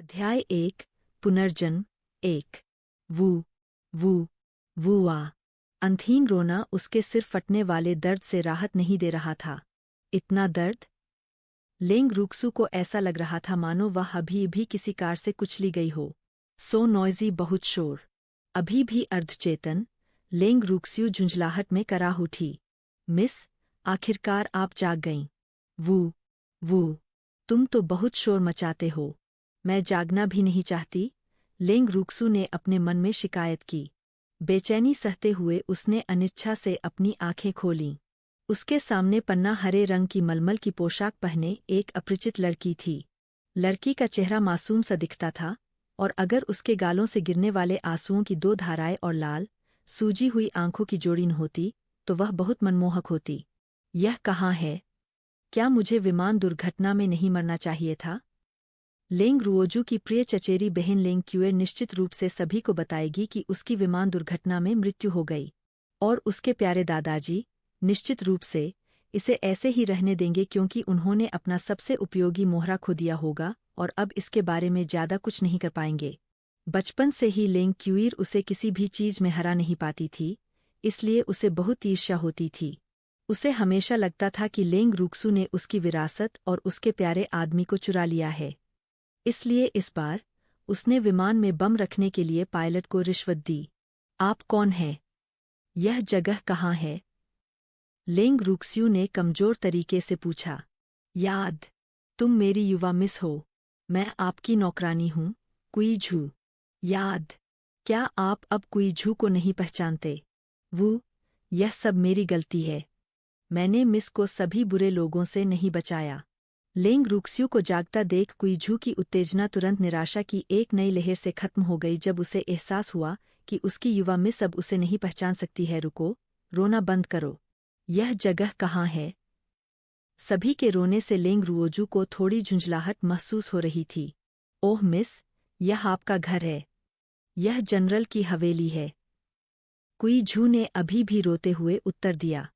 अध्याय 1 पुनर्जन्म 1 वू वू वूआ। अंतहीन रोना उसके सिर फटने वाले दर्द से राहत नहीं दे रहा था। इतना दर्द? लेंग रूक्सू को ऐसा लग रहा था मानो वह अभी भी किसी कार से कुचली गई हो। सो नॉइजी, बहुत शोर। अभी भी अर्धचेतन लेंग रूक्स्यू झुंझलाहट में कराह उठी। मिस, आखिरकार आप जाग गईं। वू वू, तुम तो बहुत शोर मचाते हो। मैं जागना भी नहीं चाहती, लेंग रूक्सू ने अपने मन में शिकायत की। बेचैनी सहते हुए उसने अनिच्छा से अपनी आंखें खोलीं। उसके सामने पन्ना हरे रंग की मलमल की पोशाक पहने एक अपरिचित लड़की थी। लड़की का चेहरा मासूम सा दिखता था, और अगर उसके गालों से गिरने वाले आंसुओं की 2 धाराएं और लाल, सूजी हुई आंखों की जोड़ी न होती, तो वह बहुत मनमोहक होती। यह कहाँ है? क्या मुझे विमान दुर्घटना में नहीं मरना चाहिए था? लेंग रुओजू की प्रिय चचेरी बहन लेंग क्यूए निश्चित रूप से सभी को बताएगी कि उसकी विमान दुर्घटना में मृत्यु हो गई, और उसके प्यारे दादाजी निश्चित रूप से इसे ऐसे ही रहने देंगे क्योंकि उन्होंने अपना सबसे उपयोगी मोहरा खो दिया होगा और अब इसके बारे में ज्यादा कुछ नहीं कर पाएंगे। बचपन से ही लेंग क्यूईर उसे किसी भी चीज में हरा नहीं पाती थी, इसलिए उसे बहुत ईर्ष्या होती थी। उसे हमेशा लगता था कि लेंग रूक्सू ने उसकी विरासत और उसके प्यारे आदमी को चुरा लिया है। इसलिए इस बार उसने विमान में बम रखने के लिए पायलट को रिश्वत दी। आप कौन हैं? यह जगह कहाँ है? लेंग रूक्स्यू ने कमजोर तरीके से पूछा। याद, तुम मेरी युवा मिस हो। मैं आपकी नौकरानी हूँ, कुई झू। याद, क्या आप अब कुई झू को नहीं पहचानते? वो, यह सब मेरी गलती है। मैंने मिस को सभी बुरे लोगों से नहीं बचाया। लेंग रूक्स्यू को जागता देख कुईझू की उत्तेजना तुरंत निराशा की एक नई लहर से खत्म हो गई जब उसे एहसास हुआ कि उसकी युवा मिस अब उसे नहीं पहचान सकती है। रुको, रोना बंद करो। यह जगह कहाँ है? सभी के रोने से लेंग रुओजू को थोड़ी झुंझलाहट महसूस हो रही थी। ओह मिस, यह आपका घर है। यह जनरल की हवेली है। कुईझू ने अभी भी रोते हुए उत्तर दिया।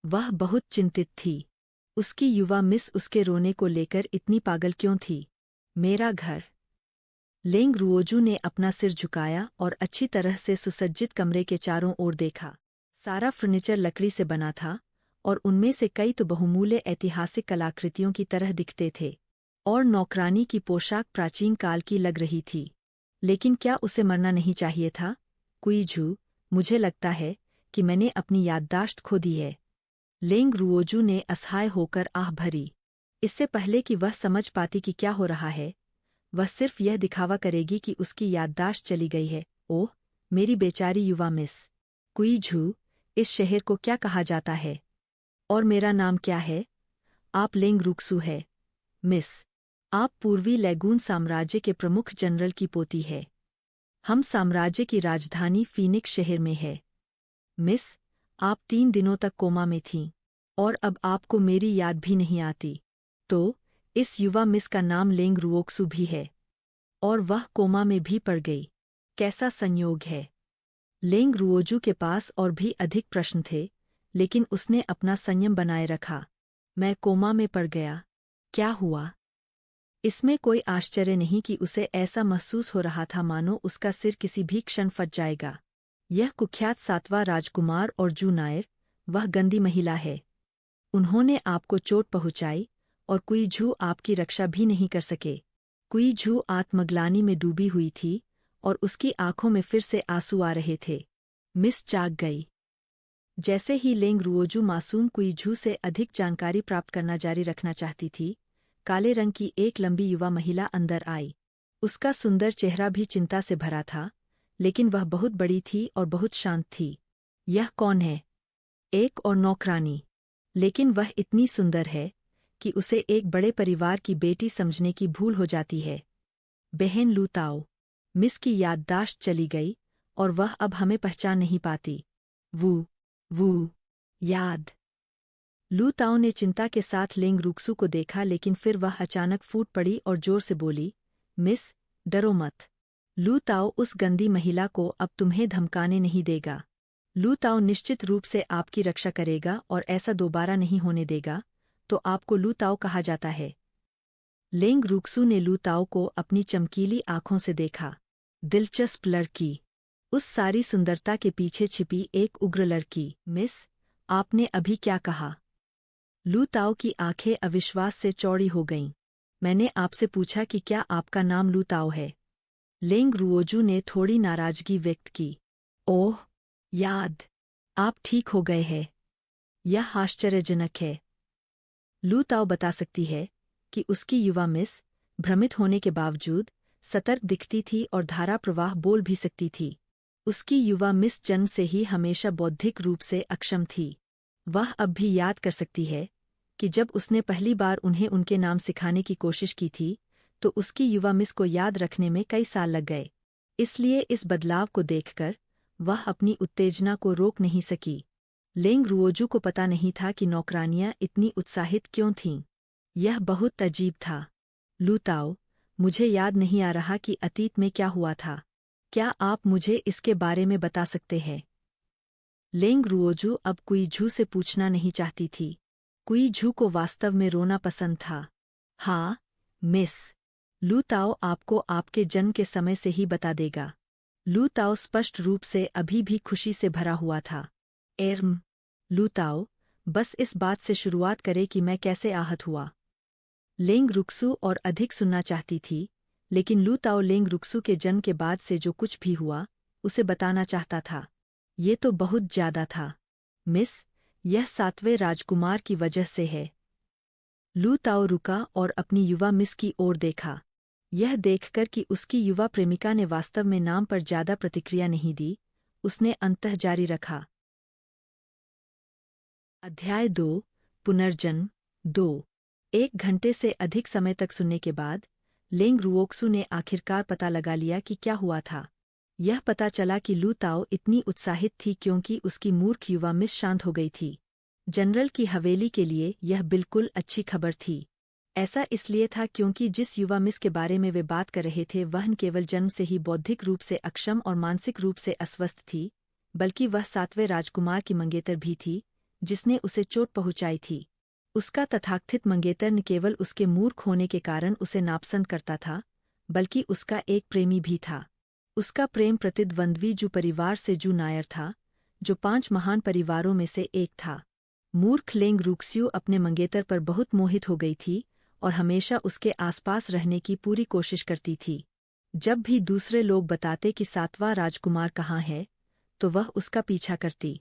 वह बहुत चिंतित थी। उसकी युवा मिस उसके रोने को लेकर इतनी पागल क्यों थी? मेरा घर। लेंग रुओजू ने अपना सिर झुकाया और अच्छी तरह से सुसज्जित कमरे के चारों ओर देखा। सारा फर्नीचर लकड़ी से बना था, और उनमें से कई तो बहुमूल्य ऐतिहासिक कलाकृतियों की तरह दिखते थे, और नौकरानी की पोशाक प्राचीन काल की लग रही थी। लेकिन क्या उसे मरना नहीं चाहिए था? कुईझू, मुझे लगता है कि मैंने अपनी याददाश्त खो दी है। लेंग रुओजू ने असहाय होकर आह भरी। इससे पहले कि वह समझ पाती कि क्या हो रहा है, वह सिर्फ यह दिखावा करेगी कि उसकी याददाश्त चली गई है। ओह, मेरी बेचारी युवा मिस। कुईझू, इस शहर को क्या कहा जाता है? और मेरा नाम क्या है? आप लेंग रूक्सू है, मिस। आप पूर्वी लैगून साम्राज्य के प्रमुख जनरल की पोती है। हम साम्राज्य की राजधानी फीनिक्स शहर में है। मिस, आप 3 दिनों तक कोमा में थीं, और अब आपको मेरी याद भी नहीं आती। तो इस युवा मिस का नाम लेंग रुओक्सू भी है, और वह कोमा में भी पड़ गई। कैसा संयोग है! लेंग रुओजू के पास और भी अधिक प्रश्न थे, लेकिन उसने अपना संयम बनाए रखा। मैं कोमा में पड़ गया। क्या हुआ? इसमें कोई आश्चर्य नहीं कि उसे ऐसा महसूस हो रहा था मानो उसका सिर किसी भी क्षण फट जाएगा। यह कुख्यात 7वां राजकुमार और जू नायर, वह गंदी महिला है। उन्होंने आपको चोट पहुंचाई, और कुईझू आपकी रक्षा भी नहीं कर सके। कुईझू आत्मग्लानि में डूबी हुई थी, और उसकी आंखों में फिर से आंसू आ रहे थे। मिस जाग गई। जैसे ही लेंग रुओजू मासूम कुईझू से अधिक जानकारी प्राप्त करना जारी रखना चाहती थी, काले रंग की एक लंबी युवा महिला अंदर आई। उसका सुंदर चेहरा भी चिंता से भरा था, लेकिन वह बहुत बड़ी थी और बहुत शांत थी। यह कौन है? एक और नौकरानी, लेकिन वह इतनी सुंदर है कि उसे एक बड़े परिवार की बेटी समझने की भूल हो जाती है। बहन लूताओ। मिस की याददाश्त चली गई, और वह अब हमें पहचान नहीं पाती। वू वू, याद। लूताओ ने चिंता के साथ लेंग रूक्सू को देखा, लेकिन फिर वह अचानक फूट पड़ी और जोर से बोली, मिस, डरो मत। लूताओ उस गंदी महिला को अब तुम्हें धमकाने नहीं देगा। लूताओ निश्चित रूप से आपकी रक्षा करेगा और ऐसा दोबारा नहीं होने देगा। तो आपको लूताओ कहा जाता है? लेंग रुक्सू ने लू ताओ को अपनी चमकीली आंखों से देखा। दिलचस्प लड़की। उस सारी सुंदरता के पीछे छिपी एक उग्र लड़की। मिस, आपने अभी क्या कहा? लू ताओ की आंखें अविश्वास से चौड़ी हो गईं। मैंने आपसे पूछा कि क्या आपका नाम लू ताओ है। लेंग रुओजू ने थोड़ी नाराजगी व्यक्त की। ओह, याद। आप ठीक हो गए हैं। यह आश्चर्यजनक है। लू ताओ बता सकती है कि उसकी युवा मिस, भ्रमित होने के बावजूद, सतर्क दिखती थी और धारा प्रवाह बोल भी सकती थी। उसकी युवा मिस जन्म से ही हमेशा बौद्धिक रूप से अक्षम थी। वह अब भी याद कर सकती है कि जब उसने पहली बार उन्हें उनके नाम सिखाने की कोशिश की थी, तो उसकी युवा मिस को याद रखने में कई साल लग गए। इसलिए इस बदलाव को देखकर वह अपनी उत्तेजना को रोक नहीं सकी। लेंग रुओजू को पता नहीं था कि नौकरानियां इतनी उत्साहित क्यों थीं। यह बहुत अजीब था। लू ताओ, मुझे याद नहीं आ रहा कि अतीत में क्या हुआ था। क्या आप मुझे इसके बारे में बता सकते हैं? लेंग रुओजू अब कुई झू से पूछना नहीं चाहती थी। कुई झू को वास्तव में रोना पसंद था। हाँ, मिस। लू ताओ आपको आपके जन्म के समय से ही बता देगा। लू ताओ स्पष्ट रूप से अभी भी खुशी से भरा हुआ था। लू ताओ, बस इस बात से शुरुआत करे कि मैं कैसे आहत हुआ। लेंग रुक्सू और अधिक सुनना चाहती थी, लेकिन लू ताओ लेंग रुक्सू के जन्म के बाद से जो कुछ भी हुआ, उसे बताना चाहता था। ये तो बहुत ज्यादा था। मिस, यह 7वें राजकुमार की वजह से है। लू ताओ रुका और अपनी युवा मिस की ओर देखा। यह देखकर कि उसकी युवा प्रेमिका ने वास्तव में नाम पर ज्यादा प्रतिक्रिया नहीं दी, उसने अंततः जारी रखा। अध्याय 2, पुनर्जन्म 2। 1 घंटे से अधिक समय तक सुनने के बाद लेंग रुओक्सू ने आखिरकार पता लगा लिया कि क्या हुआ था। यह पता चला कि लू ताओ इतनी उत्साहित थी क्योंकि उसकी मूर्ख युवा मिस शांत हो गई थी। जनरल की हवेली के लिए यह बिल्कुल अच्छी खबर थी। ऐसा इसलिए था क्योंकि जिस युवा मिस के बारे में वे बात कर रहे थे वह न केवल जन्म से ही बौद्धिक रूप से अक्षम और मानसिक रूप से अस्वस्थ थी, बल्कि वह 7वें राजकुमार की मंगेतर भी थी, जिसने उसे चोट पहुंचाई थी। उसका तथाकथित मंगेतर न केवल उसके मूर्ख होने के कारण उसे नापसंद करता था, बल्कि उसका एक प्रेमी भी था। उसका प्रेम प्रतिद्वंद्वी जू परिवार से जू नायर था, जो 5 महान परिवारों में से एक था। मूर्ख लेंग रुक्स्यू अपने मंगेतर पर बहुत मोहित हो गई थी और हमेशा उसके आसपास रहने की पूरी कोशिश करती थी। जब भी दूसरे लोग बताते कि 7वां राजकुमार कहाँ है, तो वह उसका पीछा करती।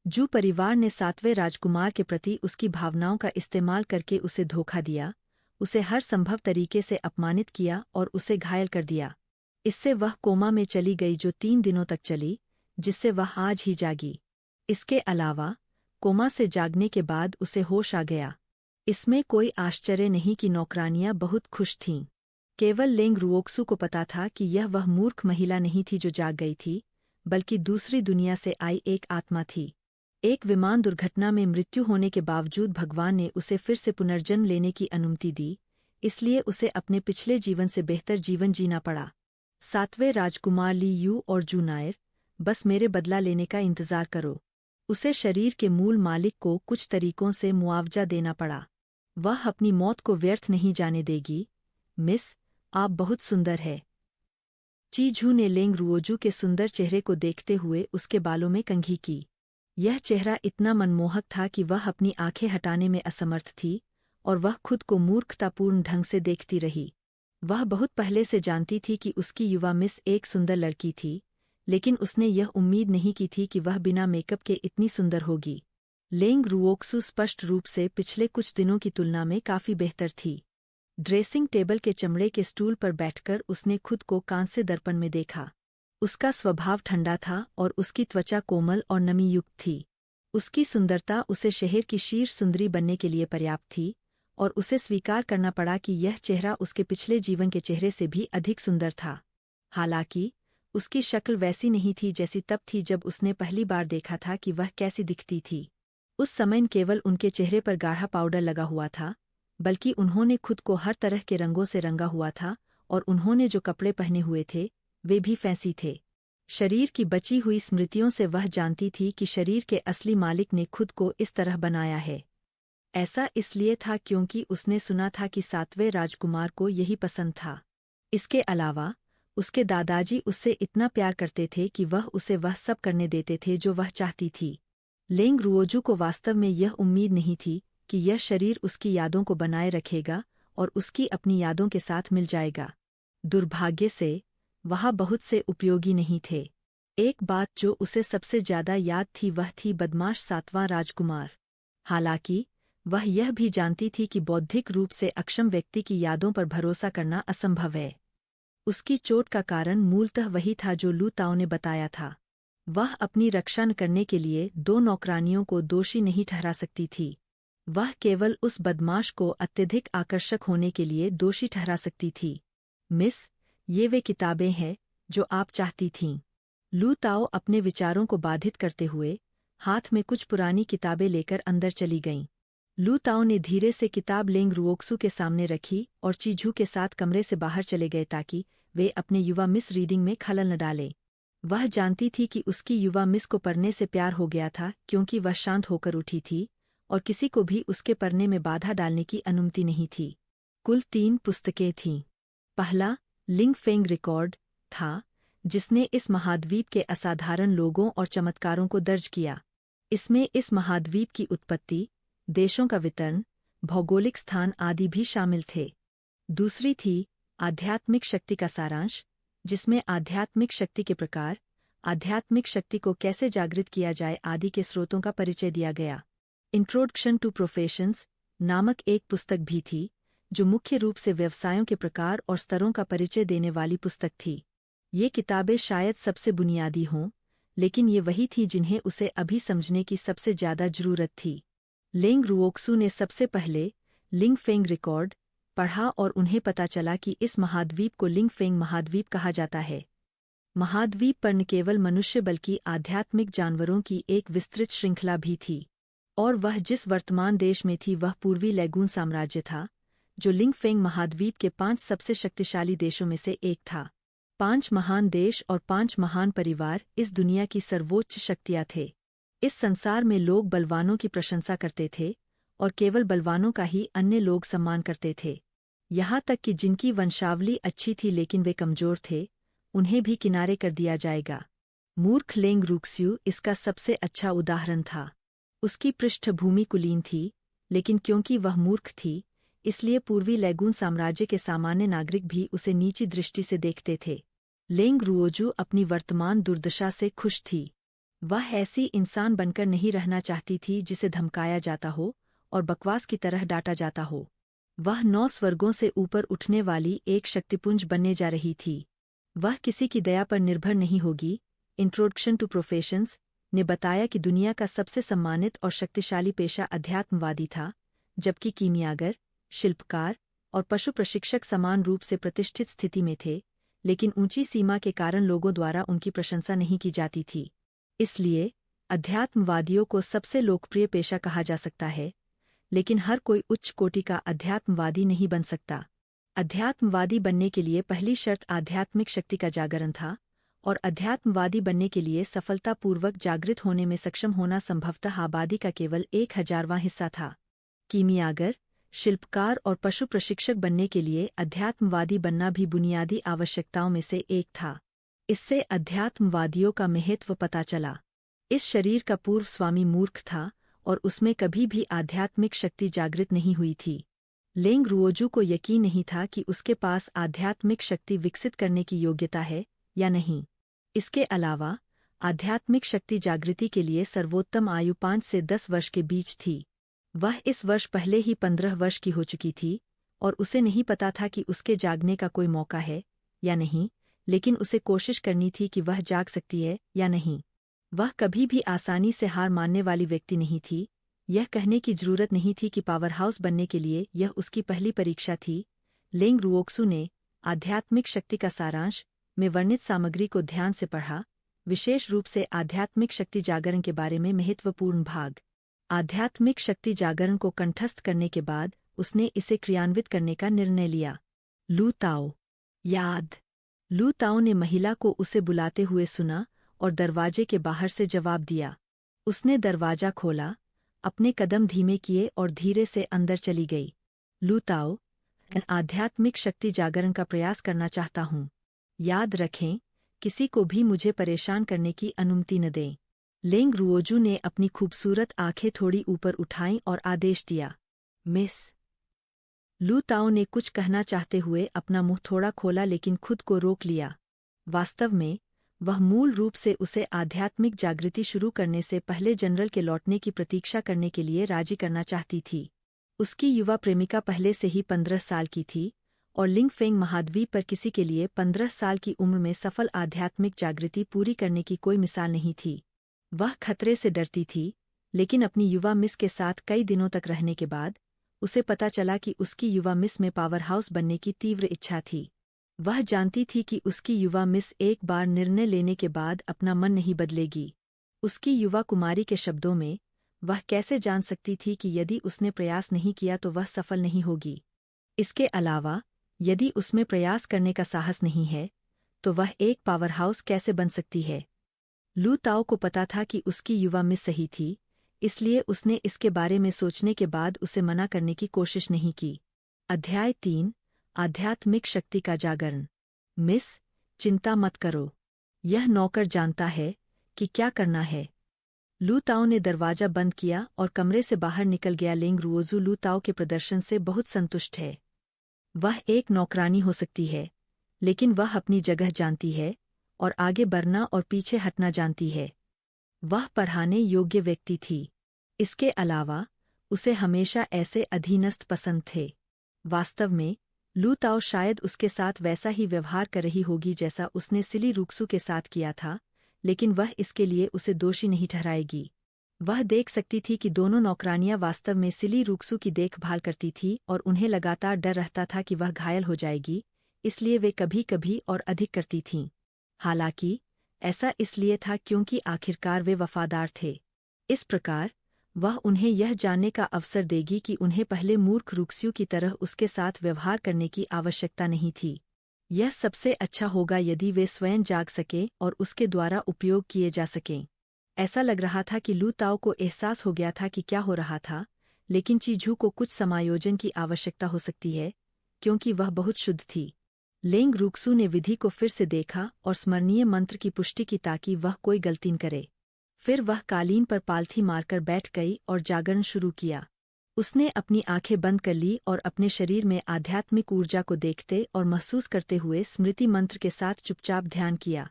जू परिवार ने 7वें राजकुमार के प्रति उसकी भावनाओं का इस्तेमाल करके उसे धोखा दिया, उसे हर संभव तरीके से अपमानित किया और उसे घायल कर दिया। इससे वह कोमा में चली गई जो 3 दिनों तक चली, जिससे वह आज ही जागी। इसके अलावा कोमा से जागने के बाद उसे होश आ गया। इसमें कोई आश्चर्य नहीं कि नौकरानियां बहुत खुश थीं। केवल लेंग रुओक्सू को पता था कि यह वह मूर्ख महिला नहीं थी जो जाग गई थी, बल्कि दूसरी दुनिया से आई एक आत्मा थी। एक विमान दुर्घटना में मृत्यु होने के बावजूद भगवान ने उसे फिर से पुनर्जन्म लेने की अनुमति दी, इसलिए उसे अपने पिछले जीवन से बेहतर जीवन जीना पड़ा। 7वें राजकुमार ली यू और जू नायर, बस मेरे बदला लेने का इंतजार करो। उसे शरीर के मूल मालिक को कुछ तरीकों से मुआवजा देना पड़ा। वह अपनी मौत को व्यर्थ नहीं जाने देगी। मिस, आप बहुत सुंदर है। चीझू ने लेंग रुओजू के सुंदर चेहरे को देखते हुए उसके बालों में कंघी की। यह चेहरा इतना मनमोहक था कि वह अपनी आंखें हटाने में असमर्थ थी और वह खुद को मूर्खतापूर्ण ढंग से देखती रही। वह बहुत पहले से जानती थी कि उसकी युवा मिस एक सुंदर लड़की थी, लेकिन उसने यह उम्मीद नहीं की थी कि वह बिना मेकअप के इतनी सुंदर होगी। लेंग रुओक्सू स्पष्ट रूप से पिछले कुछ दिनों की तुलना में काफी बेहतर थी। ड्रेसिंग टेबल के चमड़े के स्टूल पर बैठकर उसने खुद को कांस्य दर्पण में देखा। उसका स्वभाव ठंडा था और उसकी त्वचा कोमल और नमीयुक्त थी। उसकी सुंदरता उसे शहर की शीर्ष सुंदरी बनने के लिए पर्याप्त थी और उसे स्वीकार करना पड़ा कि यह चेहरा उसके पिछले जीवन के चेहरे से भी अधिक सुंदर था। हालांकि उसकी शक्ल वैसी नहीं थी जैसी तब थी जब उसने पहली बार देखा था कि वह कैसी दिखती थी। उस समय न केवल उनके चेहरे पर गाढ़ा पाउडर लगा हुआ था, बल्कि उन्होंने खुद को हर तरह के रंगों से रंगा हुआ था और उन्होंने जो कपड़े पहने हुए थे वे भी फैंसी थे। शरीर की बची हुई स्मृतियों से वह जानती थी कि शरीर के असली मालिक ने खुद को इस तरह बनाया है। ऐसा इसलिए था क्योंकि उसने सुना था कि 7वें राजकुमार को यही पसंद था। इसके अलावा उसके दादाजी उससे इतना प्यार करते थे कि वह उसे वह सब करने देते थे जो वह चाहती थी। लेंग रुओजू को वास्तव में यह उम्मीद नहीं थी कि यह शरीर उसकी यादों को बनाए रखेगा और उसकी अपनी यादों के साथ मिल जाएगा। दुर्भाग्य से वहाँ बहुत से उपयोगी नहीं थे। एक बात जो उसे सबसे ज्यादा याद थी वह थी बदमाश 7वां राजकुमार। हालांकि वह यह भी जानती थी कि बौद्धिक रूप से अक्षम व्यक्ति की यादों पर भरोसा करना असंभव है। उसकी चोट का कारण मूलतः वही था जो लू ताओ ने बताया था। वह अपनी रक्षा करने के लिए 2 नौकरानियों को दोषी नहीं ठहरा सकती थी। वह केवल उस बदमाश को अत्यधिक आकर्षक होने के लिए दोषी ठहरा सकती थी। मिस, ये वे किताबें हैं जो आप चाहती थीं। लू ताओ अपने विचारों को बाधित करते हुए हाथ में कुछ पुरानी किताबें लेकर अंदर चली गईं। लू ताओ ने धीरे से किताब लेंग रुओक्सू के सामने रखी और चीजू के साथ कमरे से बाहर चले गए ताकि वे अपने युवा मिस रीडिंग में खलल न डालें। वह जानती थी कि उसकी युवा मिस को पढ़ने से प्यार हो गया था क्योंकि वह शांत होकर उठी थी और किसी को भी उसके पढ़ने में बाधा डालने की अनुमति नहीं थी। कुल 3 पुस्तकें थीं। पहला लिंग फेंग रिकॉर्ड था, जिसने इस महाद्वीप के असाधारण लोगों और चमत्कारों को दर्ज किया। इसमें इस महाद्वीप की उत्पत्ति, देशों का वितरण, भौगोलिक स्थान आदि भी शामिल थे। दूसरी थी आध्यात्मिक शक्ति का सारांश, जिसमें आध्यात्मिक शक्ति के प्रकार, आध्यात्मिक शक्ति को कैसे जागृत किया जाए आदि के स्रोतों का परिचय दिया गया। इंट्रोडक्शन टू प्रोफेशंस नामक एक पुस्तक भी थी, जो मुख्य रूप से व्यवसायों के प्रकार और स्तरों का परिचय देने वाली पुस्तक थी। ये किताबें शायद सबसे बुनियादी हों, लेकिन ये वही थी जिन्हें उसे अभी समझने की सबसे ज्यादा जरूरत थी। लेंग रुओक्सू ने सबसे पहले लिंग फेंग रिकॉर्ड पढ़ा और उन्हें पता चला कि इस महाद्वीप को लिंग फेंग महाद्वीप कहा जाता है। महाद्वीप पर न केवल मनुष्य बल्कि आध्यात्मिक जानवरों की एक विस्तृत श्रृंखला भी थी, और वह जिस वर्तमान देश में थी वह पूर्वी लैगून साम्राज्य था, जो लिंग फेंग महाद्वीप के 5 सबसे शक्तिशाली देशों में से एक था। 5 महान देश और 5 महान परिवार इस दुनिया की सर्वोच्च शक्तियाँ थे। इस संसार में लोग बलवानों की प्रशंसा करते थे और केवल बलवानों का ही अन्य लोग सम्मान करते थे। यहाँ तक कि जिनकी वंशावली अच्छी थी लेकिन वे कमजोर थे, उन्हें भी किनारे कर दिया जाएगा। मूर्ख लेंग रुक्स्यू इसका सबसे अच्छा उदाहरण था। उसकी पृष्ठभूमि कुलीन थी, लेकिन क्योंकि वह मूर्ख थी, इसलिए पूर्वी लैगून साम्राज्य के सामान्य नागरिक भी उसे नीची दृष्टि से देखते थे। लेंग रुओजू अपनी वर्तमान दुर्दशा से खुश थी। वह ऐसी इंसान बनकर नहीं रहना चाहती थी जिसे धमकाया जाता हो और बकवास की तरह डांटा जाता हो। वह 9 स्वर्गों से ऊपर उठने वाली एक शक्तिपुंज बनने जा रही थी। वह किसी की दया पर निर्भर नहीं होगी। इंट्रोडक्शन टू प्रोफेशंस ने बताया कि दुनिया का सबसे सम्मानित और शक्तिशाली पेशा अध्यात्मवादी था, जबकि कीमियागर, शिल्पकार और पशु प्रशिक्षक समान रूप से प्रतिष्ठित स्थिति में थे, लेकिन ऊंची सीमा के कारण लोगों द्वारा उनकी प्रशंसा नहीं की जाती थी। इसलिए अध्यात्मवादियों को सबसे लोकप्रिय पेशा कहा जा सकता है, लेकिन हर कोई उच्च कोटि का अध्यात्मवादी नहीं बन सकता। अध्यात्मवादी बनने के लिए पहली शर्त आध्यात्मिक शक्ति का जागरण था, और अध्यात्मवादी बनने के लिए सफलतापूर्वक जागृत होने में सक्षम होना संभवतः आबादी का केवल 1000वां हिस्सा था। कीमियागर, शिल्पकार और पशु प्रशिक्षक बनने के लिए अध्यात्मवादी बनना भी बुनियादी आवश्यकताओं में से एक था। इससे अध्यात्मवादियों का महत्व पता चला। इस शरीर का पूर्व स्वामी मूर्ख था और उसमें कभी भी आध्यात्मिक शक्ति जागृत नहीं हुई थी। लेंग रुओजू को यकीन नहीं था कि उसके पास आध्यात्मिक शक्ति विकसित करने की योग्यता है या नहीं। इसके अलावा आध्यात्मिक शक्ति जागृति के लिए सर्वोत्तम आयु 5 से 10 वर्ष के बीच थी। वह इस वर्ष पहले ही 15 वर्ष की हो चुकी थी और उसे नहीं पता था कि उसके जागने का कोई मौका है या नहीं, लेकिन उसे कोशिश करनी थी कि वह जाग सकती है या नहीं। वह कभी भी आसानी से हार मानने वाली व्यक्ति नहीं थी। यह कहने की जरूरत नहीं थी कि पावरहाउस बनने के लिए यह उसकी पहली परीक्षा थी। लेंग रुओक्सू ने आध्यात्मिक शक्ति का सारांश में वर्णित सामग्री को ध्यान से पढ़ा, विशेष रूप से आध्यात्मिक शक्ति जागरण के बारे में महत्वपूर्ण भाग। आध्यात्मिक शक्ति जागरण को कंठस्थ करने के बाद उसने इसे क्रियान्वित करने का निर्णय लिया। लू ताओ। याद। लू ताओ ने महिला को उसे बुलाते हुए सुना और दरवाजे के बाहर से जवाब दिया। उसने दरवाजा खोला अपने कदम धीमे किए और धीरे से अंदर चली गई। लू ताओ, मैं आध्यात्मिक शक्ति जागरण का प्रयास करना चाहता हूँ। याद रखें, किसी को भी मुझे परेशान करने की अनुमति न दें। लेंग रुओजू ने अपनी खूबसूरत आंखें थोड़ी ऊपर उठाईं और आदेश दिया, मिस। लू ताओ ने कुछ कहना चाहते हुए अपना मुंह थोड़ा खोला लेकिन खुद को रोक लिया। वास्तव में वह मूल रूप से उसे आध्यात्मिक जागृति शुरू करने से पहले जनरल के लौटने की प्रतीक्षा करने के लिए राजी करना चाहती थी। उसकी युवा प्रेमिका पहले से ही 15 साल की थी और लिंगफेंग महाद्वीप पर किसी के लिए 15 साल की उम्र में सफल आध्यात्मिक जागृति पूरी करने की कोई मिसाल नहीं थी। वह खतरे से डरती थी, लेकिन अपनी युवा मिस के साथ कई दिनों तक रहने के बाद उसे पता चला कि उसकी युवा मिस में पावर हाउस बनने की तीव्र इच्छा थी। वह जानती थी कि उसकी युवा मिस एक बार निर्णय लेने के बाद अपना मन नहीं बदलेगी। उसकी युवा कुमारी के शब्दों में, वह कैसे जान सकती थी कि यदि उसने प्रयास नहीं किया तो वह सफल नहीं होगी। इसके अलावा, यदि उसमें प्रयास करने का साहस नहीं है, तो वह एक पावर हाउस कैसे बन सकती है। लू ताओ को पता था कि उसकी युवा मिस सही थी, इसलिए उसने इसके बारे में सोचने के बाद उसे मना करने की कोशिश नहीं की। अध्याय 3, आध्यात्मिक शक्ति का जागरण। मिस, चिंता मत करो। यह नौकर जानता है कि क्या करना है। लू ताओ ने दरवाजा बंद किया और कमरे से बाहर निकल गया। लेंग रुओजू लू ताओ के प्रदर्शन से बहुत संतुष्ट है। वह एक नौकरानी हो सकती है, लेकिन वह अपनी जगह जानती है और आगे बढ़ना और पीछे हटना जानती है। वह पढ़ाने योग्य व्यक्ति थी। इसके अलावा उसे हमेशा ऐसे अधीनस्थ पसंद थे। वास्तव में लू ताओ शायद उसके साथ वैसा ही व्यवहार कर रही होगी जैसा उसने सिली रूक्सू के साथ किया था, लेकिन वह इसके लिए उसे दोषी नहीं ठहराएगी। वह देख सकती थी कि दोनों नौकरानियां वास्तव में सिली रूक्सू की देखभाल करती थी और उन्हें लगातार डर रहता था कि वह घायल हो जाएगी, इसलिए वे कभी-कभी और अधिक करती थीं। हालांकि ऐसा इसलिए था क्योंकि आखिरकार वे वफादार थे। इस प्रकार वह उन्हें यह जानने का अवसर देगी कि उन्हें पहले मूर्ख रूक्स्यू की तरह उसके साथ व्यवहार करने की आवश्यकता नहीं थी। यह सबसे अच्छा होगा यदि वे स्वयं जाग सकें और उसके द्वारा उपयोग किए जा सकें। ऐसा लग रहा था कि लू ताओ को एहसास हो गया था कि क्या हो रहा था, लेकिन चीजू को कुछ समायोजन की आवश्यकता हो सकती है, क्योंकि वह बहुत शुद्ध थी। लेंग रूक्सू ने विधि को फिर से देखा और स्मरणीय मंत्र की पुष्टि की ताकि वह कोई गलती न करे। फिर वह कालीन पर पालथी मारकर बैठ गई और जागरण शुरू किया। उसने अपनी आंखें बंद कर ली और अपने शरीर में आध्यात्मिक ऊर्जा को देखते और महसूस करते हुए स्मृति मंत्र के साथ चुपचाप ध्यान किया।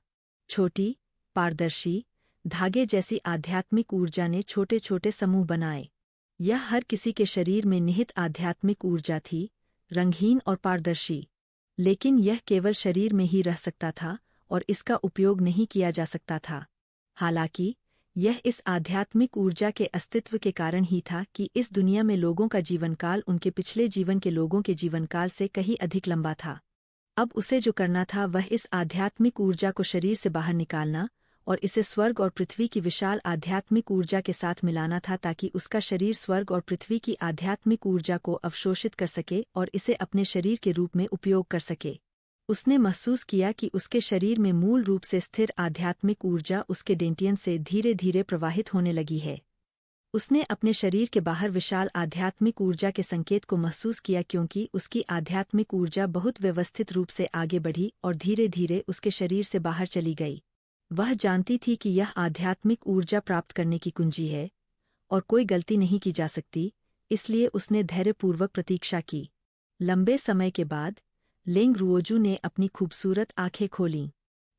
छोटी, पारदर्शी, धागे जैसी आध्यात्मिक ऊर्जा ने छोटे छोटे समूह बनाए। यह हर किसी के शरीर में निहित आध्यात्मिक ऊर्जा थी, रंगहीन और पारदर्शी। लेकिन यह केवल शरीर में ही रह सकता था और इसका उपयोग नहीं किया जा सकता था। हालांकि यह इस आध्यात्मिक ऊर्जा के अस्तित्व के कारण ही था कि इस दुनिया में लोगों का जीवनकाल उनके पिछले जीवन के लोगों के जीवनकाल से कहीं अधिक लंबा था। अब उसे जो करना था वह इस आध्यात्मिक ऊर्जा को शरीर से बाहर निकालना और इसे स्वर्ग और पृथ्वी की विशाल आध्यात्मिक ऊर्जा के साथ मिलाना था ताकि उसका शरीर स्वर्ग और पृथ्वी की आध्यात्मिक ऊर्जा को अवशोषित कर सके और इसे अपने शरीर के रूप में उपयोग कर सके। उसने महसूस किया कि उसके शरीर में मूल रूप से स्थिर आध्यात्मिक ऊर्जा उसके डेंटियन से धीरे धीरे प्रवाहित होने लगी है। उसने अपने शरीर के बाहर विशाल आध्यात्मिक ऊर्जा के संकेत को महसूस किया क्योंकि उसकी आध्यात्मिक ऊर्जा बहुत व्यवस्थित रूप से आगे बढ़ी और धीरे धीरे उसके शरीर से बाहर चली गई। वह जानती थी कि यह आध्यात्मिक ऊर्जा प्राप्त करने की कुंजी है और कोई गलती नहीं की जा सकती, इसलिए उसने धैर्यपूर्वक प्रतीक्षा की। लंबे समय के बाद लेंग रुओजू ने अपनी खूबसूरत आंखें खोलीं।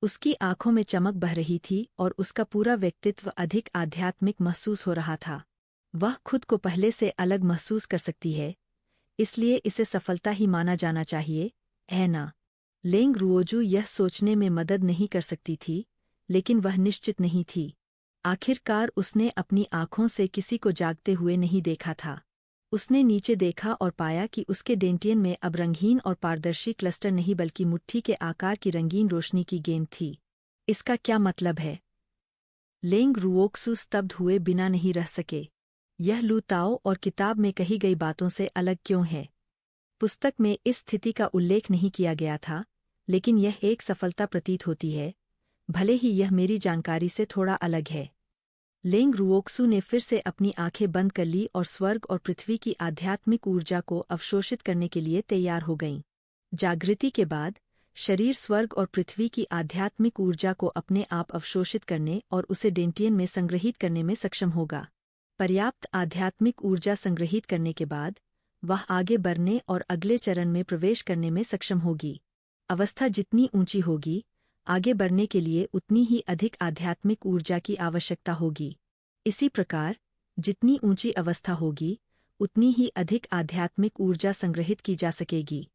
उसकी आंखों में चमक बह रही थी और उसका पूरा व्यक्तित्व अधिक आध्यात्मिक महसूस हो रहा था। वह खुद को पहले से अलग महसूस कर सकती है, इसलिए इसे सफलता ही माना जाना चाहिए, है ना? लेंग रुओजू यह सोचने में मदद नहीं कर सकती थी, लेकिन वह निश्चित नहीं थी। आखिरकार उसने अपनी आंखों से किसी को जागते हुए नहीं देखा था। उसने नीचे देखा और पाया कि उसके डेंटियन में अब रंगहीन और पारदर्शी क्लस्टर नहीं बल्कि मुट्ठी के आकार की रंगीन रोशनी की गेंद थी। इसका क्या मतलब है? लेंग रुओक्सू स्तब्ध हुए बिना नहीं रह सके। यह लू ताओ और किताब में कही गई बातों से अलग क्यों है? पुस्तक में इस स्थिति का उल्लेख नहीं किया गया था, लेकिन यह एक सफलता प्रतीत होती है, भले ही यह मेरी जानकारी से थोड़ा अलग है। लेंग रुओक्सू ने फिर से अपनी आंखें बंद कर ली और स्वर्ग और पृथ्वी की आध्यात्मिक ऊर्जा को अवशोषित करने के लिए तैयार हो गईं। जागृति के बाद शरीर स्वर्ग और पृथ्वी की आध्यात्मिक ऊर्जा को अपने आप अवशोषित करने और उसे डेंटियन में संग्रहित करने में सक्षम होगा। पर्याप्त आध्यात्मिक ऊर्जा संग्रहित करने के बाद वह आगे बढ़ने और अगले चरण में प्रवेश करने में सक्षम होगी। अवस्था जितनी ऊंची होगी, आगे बढ़ने के लिए उतनी ही अधिक आध्यात्मिक ऊर्जा की आवश्यकता होगी। इसी प्रकार जितनी ऊंची अवस्था होगी, उतनी ही अधिक आध्यात्मिक ऊर्जा संग्रहित की जा सकेगी।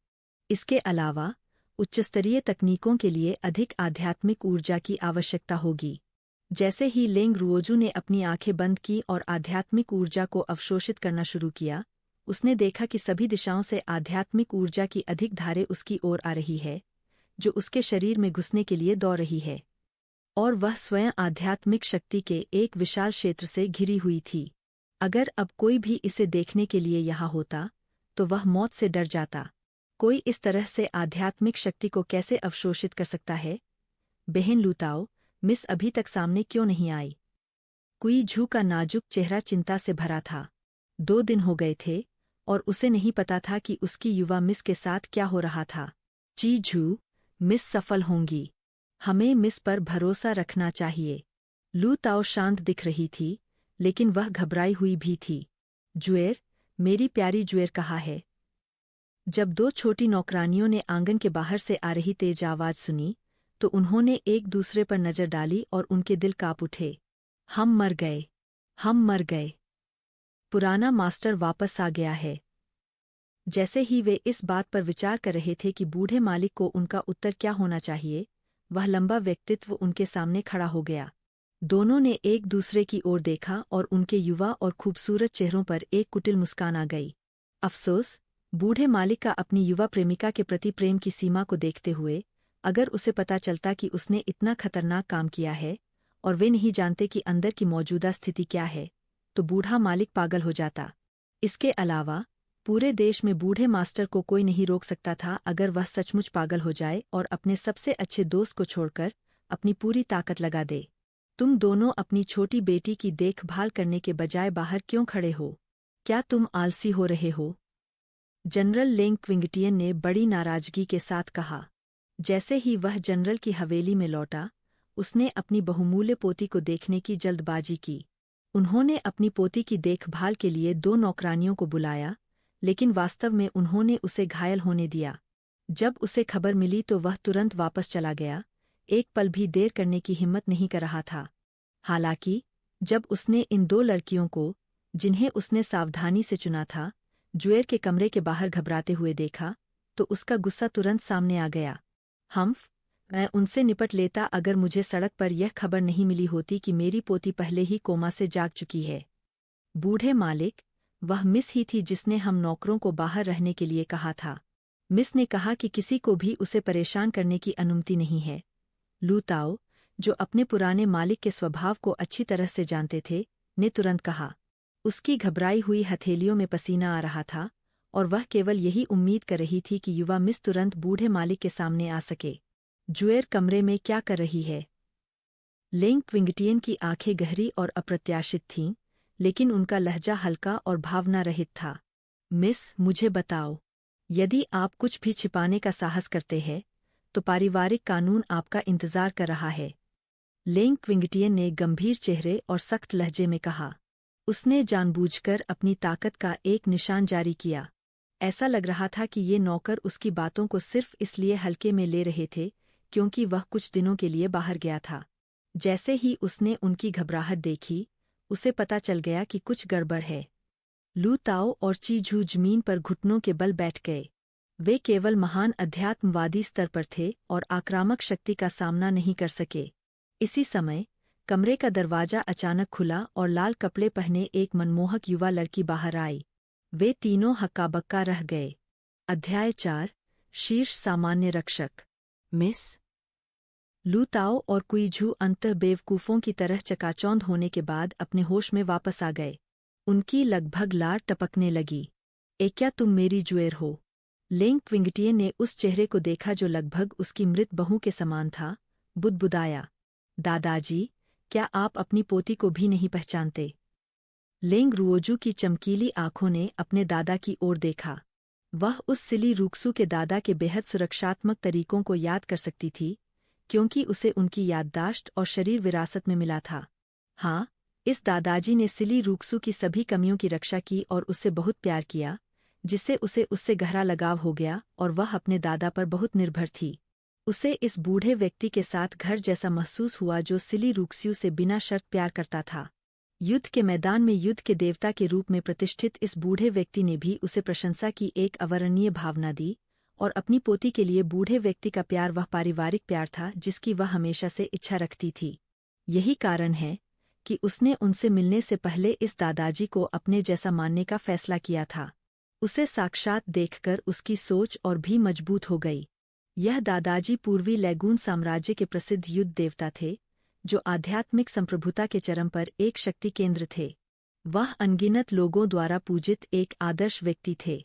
इसके अलावा उच्चस्तरीय तकनीकों के लिए अधिक आध्यात्मिक ऊर्जा की आवश्यकता होगी। जैसे ही लेंग रुओजू ने अपनी आंखें बंद की और आध्यात्मिक ऊर्जा को अवशोषित करना शुरू किया, उसने देखा कि सभी दिशाओं से आध्यात्मिक ऊर्जा की अधिक धारें उसकी ओर आ रही है, जो उसके शरीर में घुसने के लिए दौड़ रही है, और वह स्वयं आध्यात्मिक शक्ति के एक विशाल क्षेत्र से घिरी हुई थी। अगर अब कोई भी इसे देखने के लिए यहाँ होता, तो वह मौत से डर जाता। कोई इस तरह से आध्यात्मिक शक्ति को कैसे अवशोषित कर सकता है? बहन लूताओ, मिस अभी तक सामने क्यों नहीं आई? कुई झू का नाजुक चेहरा चिंता से भरा था। 2 दिन हो गए थे और उसे नहीं पता था कि उसकी युवा मिस के साथ क्या हो रहा था। ची झू, मिस सफल होंगी। हमें मिस पर भरोसा रखना चाहिए। लू ताओ शांत दिख रही थी, लेकिन वह घबराई हुई भी थी। जुएर, मेरी प्यारी जुएर कहाँ है? जब 2 छोटी नौकरानियों ने आंगन के बाहर से आ रही तेज आवाज सुनी, तो उन्होंने एक दूसरे पर नजर डाली और उनके दिल कांप उठे। हम मर गए, हम मर गए। पुराना मास्टर वापस आ गया है। जैसे ही वे इस बात पर विचार कर रहे थे कि बूढ़े मालिक को उनका उत्तर क्या होना चाहिए, वह लंबा व्यक्तित्व उनके सामने खड़ा हो गया। दोनों ने एक दूसरे की ओर देखा और उनके युवा और खूबसूरत चेहरों पर एक कुटिल मुस्कान आ गई। अफसोस, बूढ़े मालिक का अपनी युवा प्रेमिका के प्रति प्रेम की सीमा को देखते हुए, अगर उसे पता चलता कि उसने इतना खतरनाक काम किया है और वे नहीं जानते कि अंदर की मौजूदा स्थिति क्या है, तो बूढ़ा मालिक पागल हो जाता। इसके अलावा पूरे देश में बूढ़े मास्टर को कोई नहीं रोक सकता था अगर वह सचमुच पागल हो जाए और अपने सबसे अच्छे दोस्त को छोड़कर अपनी पूरी ताकत लगा दे। तुम दोनों अपनी छोटी बेटी की देखभाल करने के बजाय बाहर क्यों खड़े हो? क्या तुम आलसी हो रहे हो? जनरल लेंग क्विंगटियन ने बड़ी नाराजगी के साथ कहा। जैसे ही वह जनरल की हवेली में लौटा, उसने अपनी बहुमूल्य पोती को देखने की जल्दबाजी की। उन्होंने अपनी पोती की देखभाल के लिए 2 नौकरानियों को बुलाया, लेकिन वास्तव में उन्होंने उसे घायल होने दिया। जब उसे खबर मिली तो वह तुरंत वापस चला गया, एक पल भी देर करने की हिम्मत नहीं कर रहा था। हालांकि जब उसने इन 2 लड़कियों को, जिन्हें उसने सावधानी से चुना था, जुएर के कमरे के बाहर घबराते हुए देखा, तो उसका गुस्सा तुरंत सामने आ गया। हम्फ, मैं उनसे निपट लेता अगर मुझे सड़क पर यह खबर नहीं मिली होती कि मेरी पोती पहले ही कोमा से जाग चुकी है। बूढ़े मालिक, वह मिस ही थी जिसने हम नौकरों को बाहर रहने के लिए कहा था। मिस ने कहा कि किसी को भी उसे परेशान करने की अनुमति नहीं है। लू ताओ, जो अपने पुराने मालिक के स्वभाव को अच्छी तरह से जानते थे, ने तुरंत कहा। उसकी घबराई हुई हथेलियों में पसीना आ रहा था और वह केवल यही उम्मीद कर रही थी कि युवा मिस तुरंत बूढ़े मालिक के सामने आ सके। जुएर कमरे में क्या कर रही है? लेंग क्विंगटियन की आंखें गहरी और अप्रत्याशित थीं, लेकिन उनका लहजा हल्का और भावना रहित था। मिस, मुझे बताओ, यदि आप कुछ भी छिपाने का साहस करते हैं, तो पारिवारिक कानून आपका इंतजार कर रहा है। लेंग क्विंगटियन ने गंभीर चेहरे और सख्त लहजे में कहा। उसने जानबूझकर अपनी ताकत का एक निशान जारी किया। ऐसा लग रहा था कि ये नौकर उसकी बातों को सिर्फ इसलिए हल्के में ले रहे थे क्योंकि वह कुछ दिनों के लिए बाहर गया था। जैसे ही उसने उनकी घबराहट देखी, उसे पता चल गया कि कुछ गड़बड़ है। लू ताओ और ची झू जमीन पर घुटनों के बल बैठ गए। वे केवल महान अध्यात्मवादी स्तर पर थे और आक्रामक शक्ति का सामना नहीं कर सके। इसी समय कमरे का दरवाजा अचानक खुला और लाल कपड़े पहने एक मनमोहक युवा लड़की बाहर आई। वे तीनों हक्का-बक्का रह गए। अध्याय 4, शीर्ष सामान्य रक्षक। मिस लू ताओ और कुई झू अंतः बेवकूफ़ों की तरह चकाचौंध होने के बाद अपने होश में वापस आ गए। उनकी लगभग लार टपकने लगी। क्या तुम मेरी जुएर हो? लेंग क्विंगटियन ने उस चेहरे को देखा जो लगभग उसकी मृत बहू के समान था, बुदबुदाया। दादाजी, क्या आप अपनी पोती को भी नहीं पहचानते? लेंग रुओजू की चमकीली आंखों ने अपने दादा की ओर देखा। वह उस सिली रूक्सू के दादा के बेहद सुरक्षात्मक तरीकों को याद कर सकती थी, क्योंकि उसे उनकी याददाश्त और शरीर विरासत में मिला था। हाँ, इस दादाजी ने सिली रूक्सू की सभी कमियों की रक्षा की और उससे बहुत प्यार किया, जिससे उसे उससे गहरा लगाव हो गया और वह अपने दादा पर बहुत निर्भर थी। उसे इस बूढ़े व्यक्ति के साथ घर जैसा महसूस हुआ जो सिली रूक्स्यू से बिना शर्त प्यार करता था। युद्ध के मैदान में युद्ध के देवता के रूप में प्रतिष्ठित इस बूढ़े व्यक्ति ने भी उसे प्रशंसा की एक अवर्णनीय भावना दी, और अपनी पोती के लिए बूढ़े व्यक्ति का प्यार वह पारिवारिक प्यार था जिसकी वह हमेशा से इच्छा रखती थी। यही कारण है कि उसने उनसे मिलने से पहले इस दादाजी को अपने जैसा मानने का फैसला किया था। उसे साक्षात देखकर उसकी सोच और भी मजबूत हो गई। यह दादाजी पूर्वी लैगून साम्राज्य के प्रसिद्ध युद्ध देवता थे, जो आध्यात्मिक संप्रभुता के चरम पर एक शक्ति केंद्र थे। वह अनगिनत लोगों द्वारा पूजित एक आदर्श व्यक्ति थे।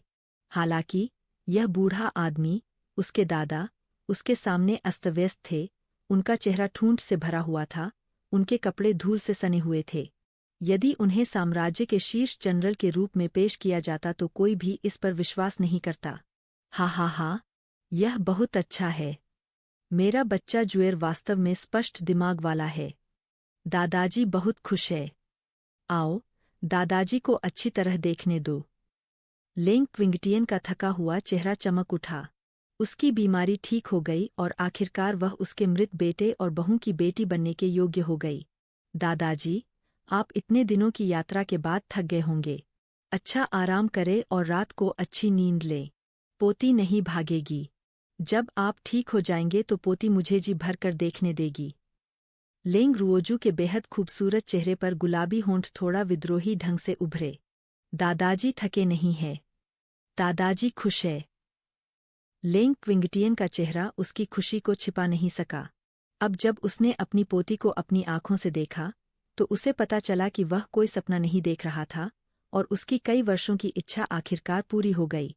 हालांकि यह बूढ़ा आदमी, उसके दादा, उसके सामने अस्तव्यस्त थे। उनका चेहरा ठूंठ से भरा हुआ था, उनके कपड़े धूल से सने हुए थे। यदि उन्हें साम्राज्य के शीर्ष जनरल के रूप में पेश किया जाता तो कोई भी इस पर विश्वास नहीं करता। हा, यह बहुत अच्छा है। मेरा बच्चा जुएर वास्तव में स्पष्ट दिमाग वाला है। दादाजी बहुत खुश है। आओ, दादाजी को अच्छी तरह देखने दो। लेंग क्विंगटियन का थका हुआ चेहरा चमक उठा। उसकी बीमारी ठीक हो गई और आखिरकार वह उसके मृत बेटे और बहू की बेटी बनने के योग्य हो गई। दादाजी, आप इतने दिनों की यात्रा के बाद थक गए होंगे। अच्छा आराम करें और रात को अच्छी नींद लें। पोती नहीं भागेगी। जब आप ठीक हो जाएंगे तो पोती मुझे जी भरकर देखने देगी। लेंग रुओजू के बेहद खूबसूरत चेहरे पर गुलाबी होंठ थोड़ा विद्रोही ढंग से उभरे। दादाजी थके नहीं है। दादाजी खुश है। लेंग क्विंगटियन का चेहरा उसकी खुशी को छिपा नहीं सका। अब जब उसने अपनी पोती को अपनी आंखों से देखा, तो उसे पता चला कि वह कोई सपना नहीं देख रहा था और उसकी कई वर्षों की इच्छा आखिरकार पूरी हो गई।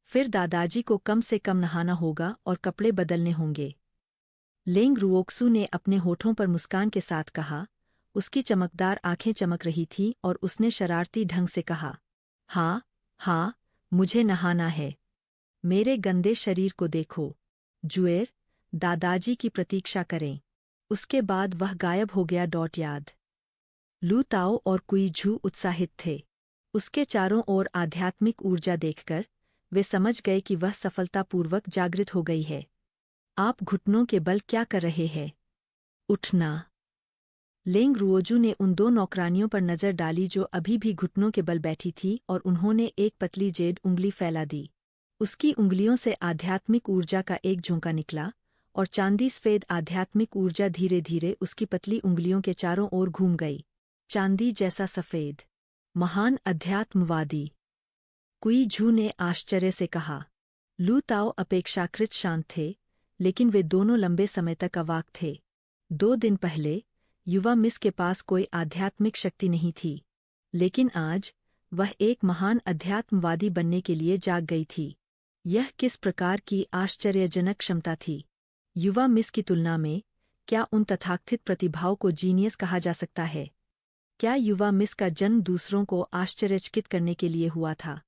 फिर दादाजी को कम से कम नहाना होगा और कपड़े बदलने होंगे। लेंग रुओक्सू ने अपने होठों पर मुस्कान के साथ कहा। उसकी चमकदार आंखें चमक रही थीं और उसने शरारती ढंग से कहा, हाँ, मुझे नहाना है। मेरे गंदे शरीर को देखो। जुएर, दादाजी की प्रतीक्षा करें। उसके बाद वह गायब हो गया। याद लू ताओ और कुई झू उत्साहित थे। उसके चारों ओर आध्यात्मिक ऊर्जा देखकर वे समझ गए कि वह सफलतापूर्वक जागृत हो गई है। आप घुटनों के बल क्या कर रहे हैं? उठना। लेंग रुओजू ने उन दो नौकरानियों पर नजर डाली जो अभी भी घुटनों के बल बैठी थी और उन्होंने एक पतली जेड उंगली फैला दी। उसकी उंगलियों से आध्यात्मिक ऊर्जा का एक झोंका निकला और चांदी सफेद आध्यात्मिक ऊर्जा धीरे धीरे उसकी पतली उंगलियों के चारों ओर घूम गई। चांदी जैसा सफेद, महान अध्यात्मवादी, कुई झू ने आश्चर्य से कहा। लू ताओ अपेक्षाकृत शांत थे, लेकिन वे दोनों लंबे समय तक अवाक थे। 2 दिन पहले युवा मिस के पास कोई आध्यात्मिक शक्ति नहीं थी, लेकिन आज वह एक महान अध्यात्मवादी बनने के लिए जाग गई थी। यह किस प्रकार की आश्चर्यजनक क्षमता थी? युवा मिस की तुलना में क्या उन तथाकथित प्रतिभाओं को जीनियस कहा जा सकता है? क्या युवा मिस का जन्म दूसरों को आश्चर्यचकित करने के लिए हुआ था?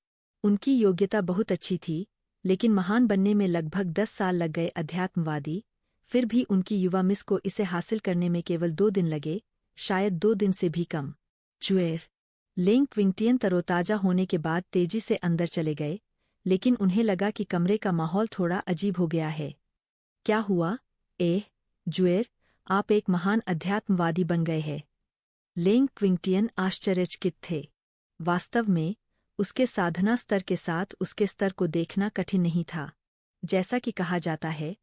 उनकी योग्यता बहुत अच्छी थी, लेकिन महान बनने में लगभग 10 साल लग गए। अध्यात्मवादी, फिर भी उनकी युवा मिस को इसे हासिल करने में केवल 2 दिन लगे, शायद 2 दिन से भी कम। जुएर, लेंग क्विंगटियन तरोताजा होने के बाद तेजी से अंदर चले गए, लेकिन उन्हें लगा कि कमरे का माहौल थोड़ा अजीब हो गया है। क्या हुआ? जुएर, आप एक महान अध्यात्मवादी बन गए हैं। लेंग क्विंगटियन आश्चर्यचकित थे। वास्तव में उसके साधना स्तर के साथ उसके स्तर को देखना कठिन नहीं था। जैसा कि कहा जाता है,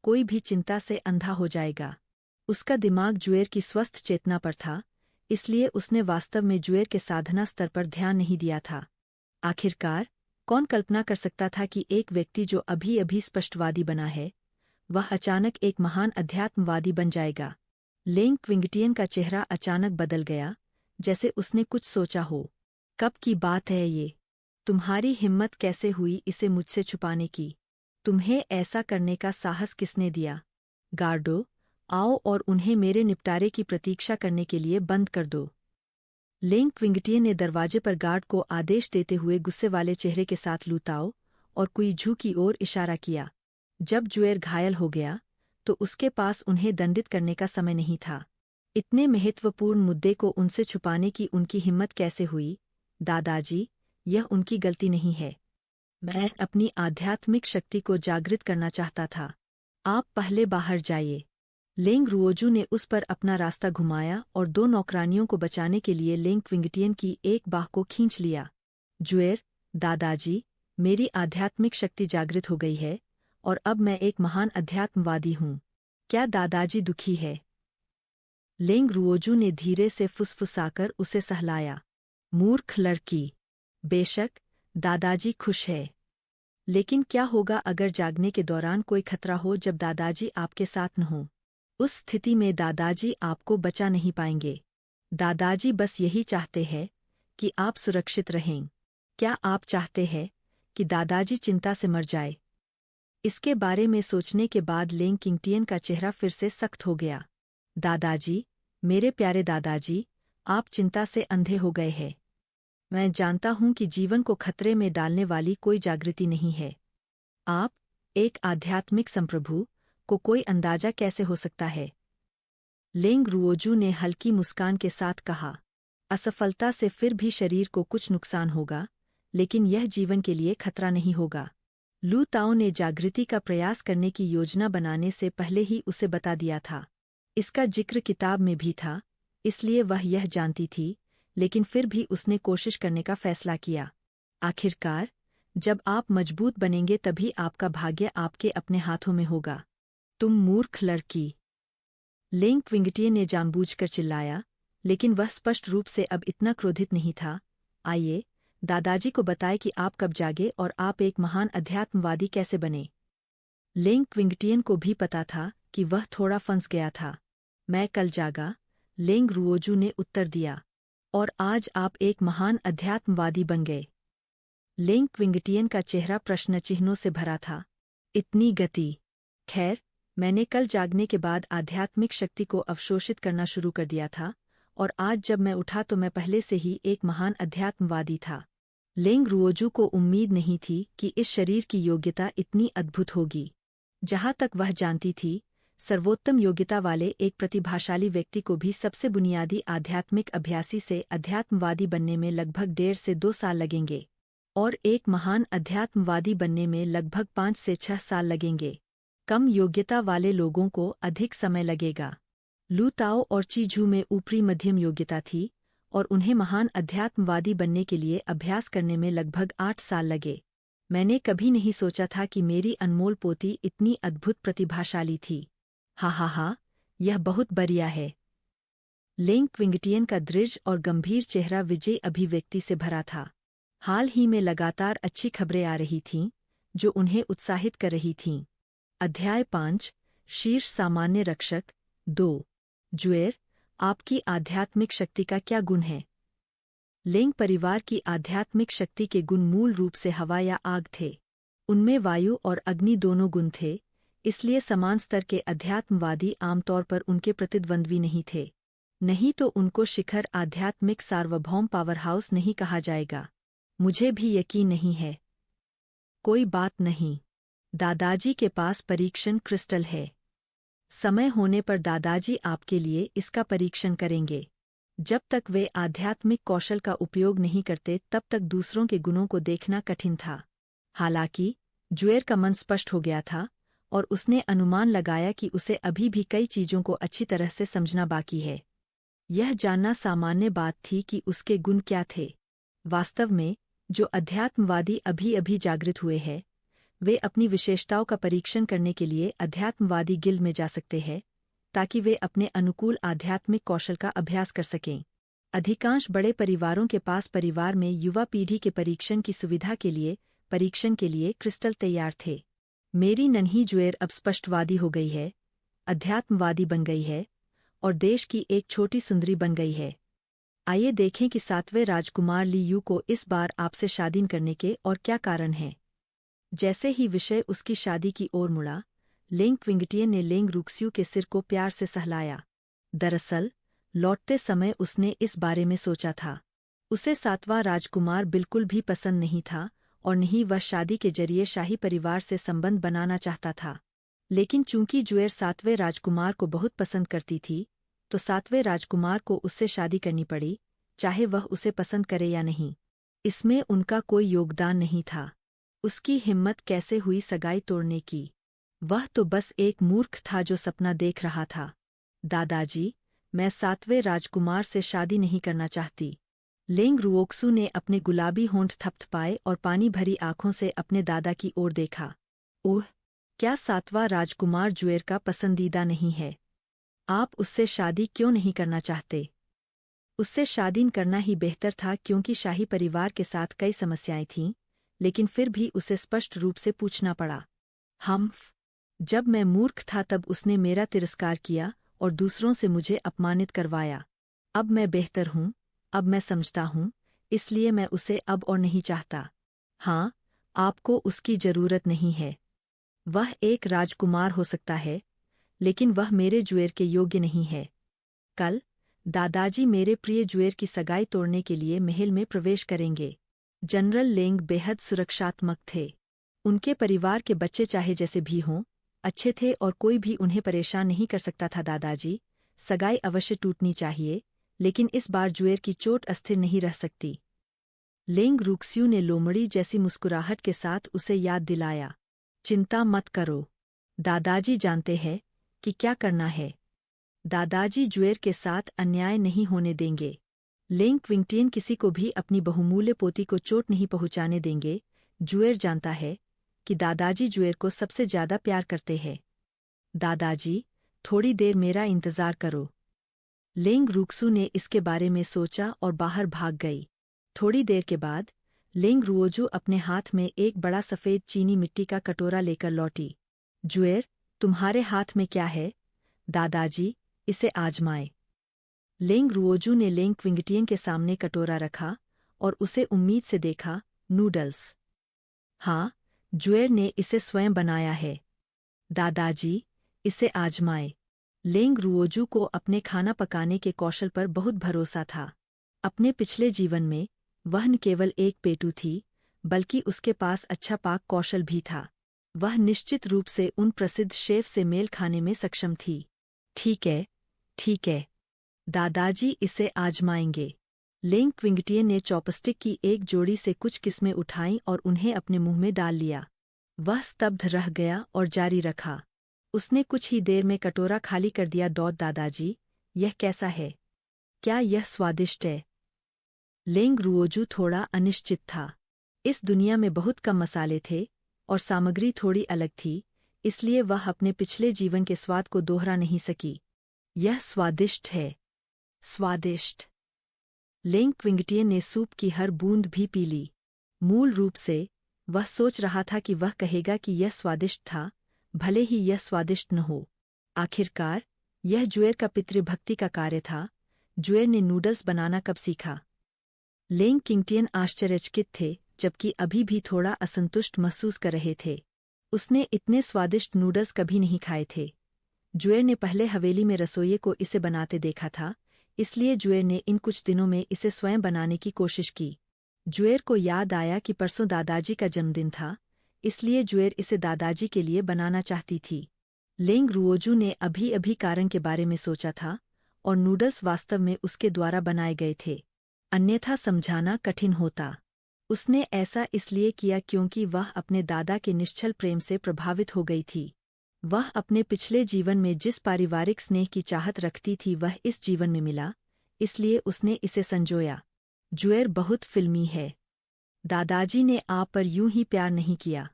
कोई भी चिंता से अंधा हो जाएगा। उसका दिमाग जुएर की स्वस्थ चेतना पर था, इसलिए उसने वास्तव में जुएर के साधना स्तर पर ध्यान नहीं दिया था। आखिरकार कौन कल्पना कर सकता था कि एक व्यक्ति जो अभी अभी स्पष्टवादी बना है, वह अचानक एक महान अध्यात्मवादी बन जाएगा। लेंग क्विंगटियन का चेहरा अचानक बदल गया, जैसे उसने कुछ सोचा हो। कब की बात है ये? तुम्हारी हिम्मत कैसे हुई इसे मुझसे छुपाने की? तुम्हें ऐसा करने का साहस किसने दिया? गार्डो, आओ और उन्हें मेरे निपटारे की प्रतीक्षा करने के लिए बंद कर दो। लेंग क्विंगटियन ने दरवाजे पर गार्ड को आदेश देते हुए गुस्से वाले चेहरे के साथ लूताओ और कुइझू की ओर इशारा किया। जब जुएर घायल हो गया तो उसके पास उन्हें दंडित करने का समय नहीं था। इतने महत्वपूर्ण मुद्दे को उनसे छुपाने की उनकी हिम्मत कैसे हुई? दादाजी, यह उनकी गलती नहीं है। मैं अपनी आध्यात्मिक शक्ति को जागृत करना चाहता था। आप पहले बाहर जाइए। लेंग रुओजू ने उस पर अपना रास्ता घुमाया और 2 नौकरानियों को बचाने के लिए लेंग क्विंगटियन की एक बाह को खींच लिया। जुएर, दादाजी, मेरी आध्यात्मिक शक्ति जागृत हो गई है और अब मैं एक महान अध्यात्मवादी हूँ। क्या दादाजी दुखी है? लेंग रुओजू ने धीरे से फुसफुसाकर उसे सहलाया। मूर्ख लड़की। बेशक, दादाजी खुश है। लेकिन क्या होगा अगर जागने के दौरान कोई खतरा हो जब दादाजी आपके साथ न हो? उस स्थिति में दादाजी आपको बचा नहीं पाएंगे। दादाजी बस यही चाहते हैं कि आप सुरक्षित रहें। क्या आप चाहते हैं कि दादाजी चिंता से मर जाए? इसके बारे में सोचने के बाद लेंग क्विंगटियन का चेहरा फिर से सख्त हो गया। दादाजी, मेरे प्यारे दादाजी, आप चिंता से अंधे हो गए हैं। मैं जानता हूं कि जीवन को खतरे में डालने वाली कोई जागृति नहीं है। आप, एक आध्यात्मिक संप्रभु, को कोई अंदाजा कैसे हो सकता है? लेंग रुओजू ने हल्की मुस्कान के साथ कहा। असफलता से फिर भी शरीर को कुछ नुकसान होगा, लेकिन यह जीवन के लिए खतरा नहीं होगा। लू ताओ ने जागृति का प्रयास करने की योजना बनाने से पहले ही उसे बता दिया था। इसका जिक्र किताब में भी था, इसलिए वह यह जानती थी, लेकिन फिर भी उसने कोशिश करने का फैसला किया। आखिरकार, जब आप मजबूत बनेंगे तभी आपका भाग्य आपके अपने हाथों में होगा। तुम मूर्ख लड़की। लेंग क्विंगटियन ने जानबूझकर चिल्लाया, लेकिन वह स्पष्ट रूप से अब इतना क्रोधित नहीं था। आइए, दादाजी को बताए कि आप कब जागे और आप एक महान अध्यात्मवादी कैसे बने। लेंग क्विंगटियन को भी पता था कि वह थोड़ा फंस गया था। मैं कल जागा, लेंग रुओजू ने उत्तर दिया। और आज आप एक महान अध्यात्मवादी बन गए। लेंग क्विंगटियन का चेहरा प्रश्न चिन्हों से भरा था। इतनी गति। खैर, मैंने कल जागने के बाद आध्यात्मिक शक्ति को अवशोषित करना शुरू कर दिया था, और आज जब मैं उठा तो मैं पहले से ही एक महान अध्यात्मवादी था। लेंग रुओजू को उम्मीद नहीं थी कि इस शरीर की योग्यता इतनी अद्भुत होगी। जहाँ तक वह जानती थी, सर्वोत्तम योग्यता वाले एक प्रतिभाशाली व्यक्ति को भी सबसे बुनियादी आध्यात्मिक अभ्यासी से अध्यात्मवादी बनने में लगभग 1.5 से 2 साल लगेंगे, और एक महान अध्यात्मवादी बनने में लगभग 5 से 6 साल लगेंगे। कम योग्यता वाले लोगों को अधिक समय लगेगा। लू ताओ और चीझू में ऊपरी मध्यम योग्यता थी, और उन्हें महान अध्यात्मवादी बनने के लिए अभ्यास करने में लगभग 8 साल लगे। मैंने कभी नहीं सोचा था कि मेरी अनमोल पोती इतनी अद्भुत प्रतिभाशाली थी। हा, यह बहुत बढ़िया है। लेंग क्विंगटियन का दृढ़ और गंभीर चेहरा विजय अभिव्यक्ति से भरा था। हाल ही में लगातार अच्छी खबरें आ रही थीं, जो उन्हें उत्साहित कर रही थीं। अध्याय 5, शीर्ष सामान्य रक्षक 2। जुएर, आपकी आध्यात्मिक शक्ति का क्या गुण है? लेंग परिवार की आध्यात्मिक शक्ति के गुण मूल रूप से हवा या आग थे। उनमें वायु और अग्नि दोनों गुण थे, इसलिए समान स्तर के अध्यात्मवादी आमतौर पर उनके प्रतिद्वंद्वी नहीं थे। नहीं तो उनको शिखर आध्यात्मिक सार्वभौम पावरहाउस नहीं कहा जाएगा। मुझे भी यकीन नहीं है। कोई बात नहीं। दादाजी के पास परीक्षण क्रिस्टल है। समय होने पर दादाजी आपके लिए इसका परीक्षण करेंगे। जब तक वे आध्यात्मिक कौशल का उपयोग नहीं करते तब तक दूसरों के गुणों को देखना कठिन था। हालांकि जुएर का मन स्पष्ट हो गया था, और उसने अनुमान लगाया कि उसे अभी भी कई चीजों को अच्छी तरह से समझना बाकी है। यह जानना सामान्य बात थी कि उसके गुण क्या थे। वास्तव में, जो अध्यात्मवादी अभी अभी जागृत हुए हैं, वे अपनी विशेषताओं का परीक्षण करने के लिए अध्यात्मवादी गिल्ड में जा सकते हैं, ताकि वे अपने अनुकूल आध्यात्मिक कौशल का अभ्यास कर सकें। अधिकांश बड़े परिवारों के पास परिवार में युवा पीढ़ी के परीक्षण की सुविधा के लिए परीक्षण के लिए क्रिस्टल तैयार थे। मेरी नन्ही जुएर अब स्पष्टवादी हो गई है, अध्यात्मवादी बन गई है, और देश की एक छोटी सुंदरी बन गई है। आइए देखें कि 7वें राजकुमार ली यू को इस बार आपसे शादी करने के और क्या कारण हैं। जैसे ही विषय उसकी शादी की ओर मुड़ा, लेंग क्विंगटियन ने लेंग रुक्स्यू के सिर को प्यार से सहलाया। दरअसल लौटते समय उसने इस बारे में सोचा था। उसे 7वां राजकुमार बिल्कुल भी पसंद नहीं था और नहीं वह शादी के जरिए शाही परिवार से संबंध बनाना चाहता था। लेकिन चूंकि जुएर 7वें राजकुमार को बहुत पसंद करती थी, तो 7वें राजकुमार को उससे शादी करनी पड़ी, चाहे वह उसे पसंद करे या नहीं। इसमें उनका कोई योगदान नहीं था। उसकी हिम्मत कैसे हुई सगाई तोड़ने की? वह तो बस एक मूर्ख था जो सपना देख रहा था। दादाजी, मैं 7वें राजकुमार से शादी नहीं करना चाहती। लेंग रुओक्सू ने अपने गुलाबी होंठ थपथपाए और पानी भरी आंखों से अपने दादा की ओर देखा। ओह, क्या 7वां राजकुमार जुएर का पसंदीदा नहीं है? आप उससे शादी क्यों नहीं करना चाहते? उससे शादी करना ही बेहतर था क्योंकि शाही परिवार के साथ कई समस्याएं थीं, लेकिन फिर भी उसे स्पष्ट रूप से पूछना पड़ा। जब मैं मूर्ख था तब उसने मेरा तिरस्कार किया और दूसरों से मुझे अपमानित करवाया। अब मैं बेहतर हूँ, अब मैं समझता हूँ, इसलिए मैं उसे अब और नहीं चाहता। हाँ, आपको उसकी जरूरत नहीं है। वह एक राजकुमार हो सकता है, लेकिन वह मेरे जुएर के योग्य नहीं है। कल दादाजी मेरे प्रिय जुएर की सगाई तोड़ने के लिए महल में प्रवेश करेंगे। जनरल लेंग बेहद सुरक्षात्मक थे। उनके परिवार के बच्चे चाहे जैसे भी हों, अच्छे थे और कोई भी उन्हें परेशान नहीं कर सकता था। दादाजी, सगाई अवश्य टूटनी चाहिए, लेकिन इस बार जुएर की चोट अस्थिर नहीं रह सकती। लेंग रुक्स्यू ने लोमड़ी जैसी मुस्कुराहट के साथ उसे याद दिलाया। चिंता मत करो, दादाजी जानते हैं कि क्या करना है। दादाजी जुएर के साथ अन्याय नहीं होने देंगे। लेंग क्विंगटियन किसी को भी अपनी बहुमूल्य पोती को चोट नहीं पहुंचाने देंगे। जुएर जानता है कि दादाजी जुएर को सबसे ज्यादा प्यार करते हैं। दादाजी, थोड़ी देर मेरा इंतजार करो। लेंग रुक्सू ने इसके बारे में सोचा और बाहर भाग गई। थोड़ी देर के बाद लेंग रुओजू अपने हाथ में एक बड़ा सफ़ेद चीनी मिट्टी का कटोरा लेकर लौटी। जुएर, तुम्हारे हाथ में क्या है? दादाजी, इसे आजमाए। लेंग रुओजू ने लेंग क्विंगटियन के सामने कटोरा रखा और उसे उम्मीद से देखा। नूडल्स। हाँ, जुएर ने इसे स्वयं बनाया है। दादाजी, इसे आजमाए। लेंग रुओजू को अपने खाना पकाने के कौशल पर बहुत भरोसा था। अपने पिछले जीवन में वह न केवल एक पेटू थी, बल्कि उसके पास अच्छा पाक कौशल भी था। वह निश्चित रूप से उन प्रसिद्ध शेफ से मेल खाने में सक्षम थी। ठीक है, ठीक है। दादाजी इसे आजमाएंगे। लेंग क्विंगटियन ने चॉपस्टिक की एक जोड़ी से कुछ किस्में उठाईं और उन्हें अपने मुंह में डाल लिया। वह स्तब्ध रह गया और जारी रखा। उसने कुछ ही देर में कटोरा खाली कर दिया। दादाजी, यह कैसा है? क्या यह स्वादिष्ट है? लेंग रुओजू थोड़ा अनिश्चित था। इस दुनिया में बहुत कम मसाले थे और सामग्री थोड़ी अलग थी, इसलिए वह अपने पिछले जीवन के स्वाद को दोहरा नहीं सकी। यह स्वादिष्ट है। स्वादिष्ट। लेंग क्विंगटियन ने सूप की हर बूंद भी पी ली। मूल रूप से वह सोच रहा था कि वह कहेगा कि यह स्वादिष्ट था, भले ही यह स्वादिष्ट न हो। आखिरकार यह जुएर का पितृभक्ति का कार्य था। जुएर ने नूडल्स बनाना कब सीखा? लेंग क्विंगटियन आश्चर्यचकित थे, जबकि अभी भी थोड़ा असंतुष्ट महसूस कर रहे थे। उसने इतने स्वादिष्ट नूडल्स कभी नहीं खाए थे। जुएर ने पहले हवेली में रसोइये को इसे बनाते देखा था, इसलिए जुएर ने इन कुछ दिनों में इसे स्वयं बनाने की कोशिश की। जुएर को याद आया कि परसों दादाजी का जन्मदिन था, इसलिए जुएर इसे दादाजी के लिए बनाना चाहती थी। लेंग रुओजू ने अभी अभी कारण के बारे में सोचा था और नूडल्स वास्तव में उसके द्वारा बनाए गए थे, अन्यथा समझाना कठिन होता। उसने ऐसा इसलिए किया क्योंकि वह अपने दादा के निश्चल प्रेम से प्रभावित हो गई थी। वह अपने पिछले जीवन में जिस पारिवारिक स्नेह की चाहत रखती थी वह इस जीवन में मिला, इसलिए उसने इसे संजोया। जुएर बहुत फिल्मी है। दादाजी ने आप पर यूं ही प्यार नहीं किया।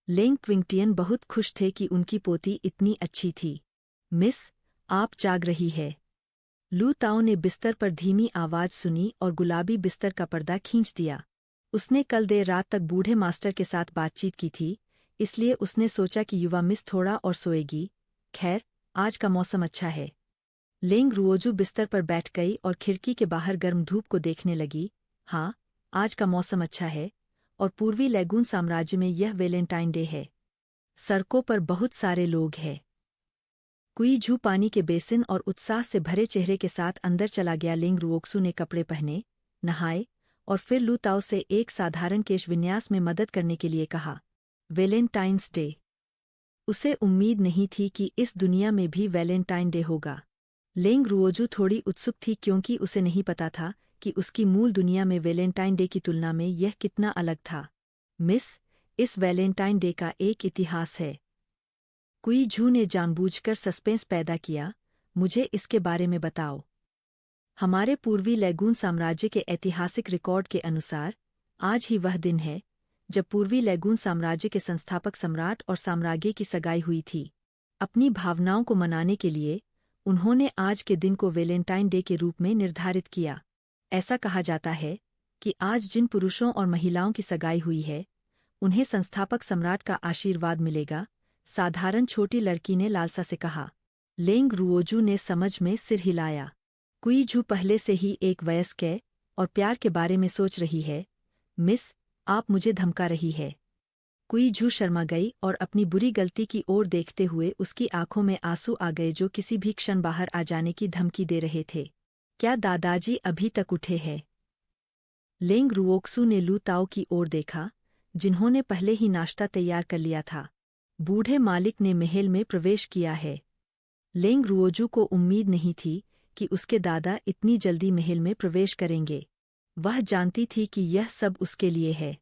लेंग क्विंगटियन बहुत खुश थे कि उनकी पोती इतनी अच्छी थी। मिस, आप जाग रही है। लू ताओ ने बिस्तर पर धीमी आवाज सुनी और गुलाबी बिस्तर का पर्दा खींच दिया। उसने कल देर रात तक बूढ़े मास्टर के साथ बातचीत की थी, इसलिए उसने सोचा कि युवा मिस थोड़ा और सोएगी। खैर, आज का मौसम अच्छा है। लेंग रुओजू बिस्तर पर बैठ गई और खिड़की के बाहर गर्म धूप को देखने लगी। हाँ, आज का मौसम अच्छा है और पूर्वी लैगून साम्राज्य में यह वैलेंटाइन डे है। सड़कों पर बहुत सारे लोग हैं। कुई झू पानी के बेसिन और उत्साह से भरे चेहरे के साथ अंदर चला गया। लेंग रुओक्सू ने कपड़े पहने, नहाए और फिर लू ताओ से एक साधारण केश विन्यास में मदद करने के लिए कहा। Valentine's day. उसे उम्मीद नहीं थी कि इस दुनिया में भी वैलेंटाइन डे होगा। लेंग रुओजू थोड़ी उत्सुक थी क्योंकि उसे नहीं पता था कि उसकी मूल दुनिया में वैलेंटाइन डे की तुलना में यह कितना अलग था। मिस, इस वैलेंटाइन डे का एक इतिहास है। कुई झू ने जानबूझकर सस्पेंस पैदा किया। मुझे इसके बारे में बताओ। हमारे पूर्वी लैगून साम्राज्य के ऐतिहासिक रिकॉर्ड के अनुसार आज ही वह दिन है जब पूर्वी लैगून साम्राज्य के संस्थापक सम्राट और साम्राज्ञी की सगाई हुई थी। अपनी भावनाओं को मनाने के लिए उन्होंने आज के दिन को वैलेंटाइन डे के रूप में निर्धारित किया। ऐसा कहा जाता है कि आज जिन पुरुषों और महिलाओं की सगाई हुई है उन्हें संस्थापक सम्राट का आशीर्वाद मिलेगा। साधारण छोटी लड़की ने लालसा से कहा। लेंग रुओजू ने समझ में सिर हिलाया। कुई झू पहले से ही एक वयस्क है और प्यार के बारे में सोच रही है। मिस, आप मुझे धमका रही है। कुई झू शर्मा गई और अपनी बुरी गलती की ओर देखते हुए उसकी आंखों में आंसू आ गए जो किसी भी क्षण बाहर आ जाने की धमकी दे रहे थे। क्या दादाजी अभी तक उठे हैं? लेंग रुओक्सू ने लू ताओ की ओर देखा, जिन्होंने पहले ही नाश्ता तैयार कर लिया था। बूढ़े मालिक ने महल में प्रवेश किया है। लेंग रुओजू को उम्मीद नहीं थी कि उसके दादा इतनी जल्दी महल में प्रवेश करेंगे। वह जानती थी कि यह सब उसके लिए है।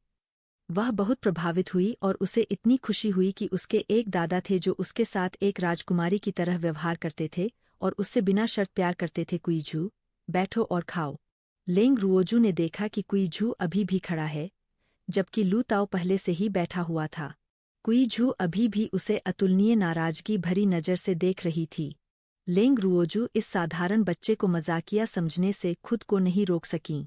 वह बहुत प्रभावित हुई और उसे इतनी खुशी हुई कि उसके एक दादा थे जो उसके साथ एक राजकुमारी की तरह व्यवहार करते थे और उससे बिना शर्त प्यार करते थे। कुई झू, बैठो और खाओ। लेंग रुओजू ने देखा कि कुई झू अभी भी खड़ा है, जबकि लू ताओ पहले से ही बैठा हुआ था। कुई झू अभी भी उसे अतुलनीय नाराजगी भरी नज़र से देख रही थी। लेंग रुओजू इस साधारण बच्चे को मजाकिया समझने से खुद को नहीं रोक सकीं।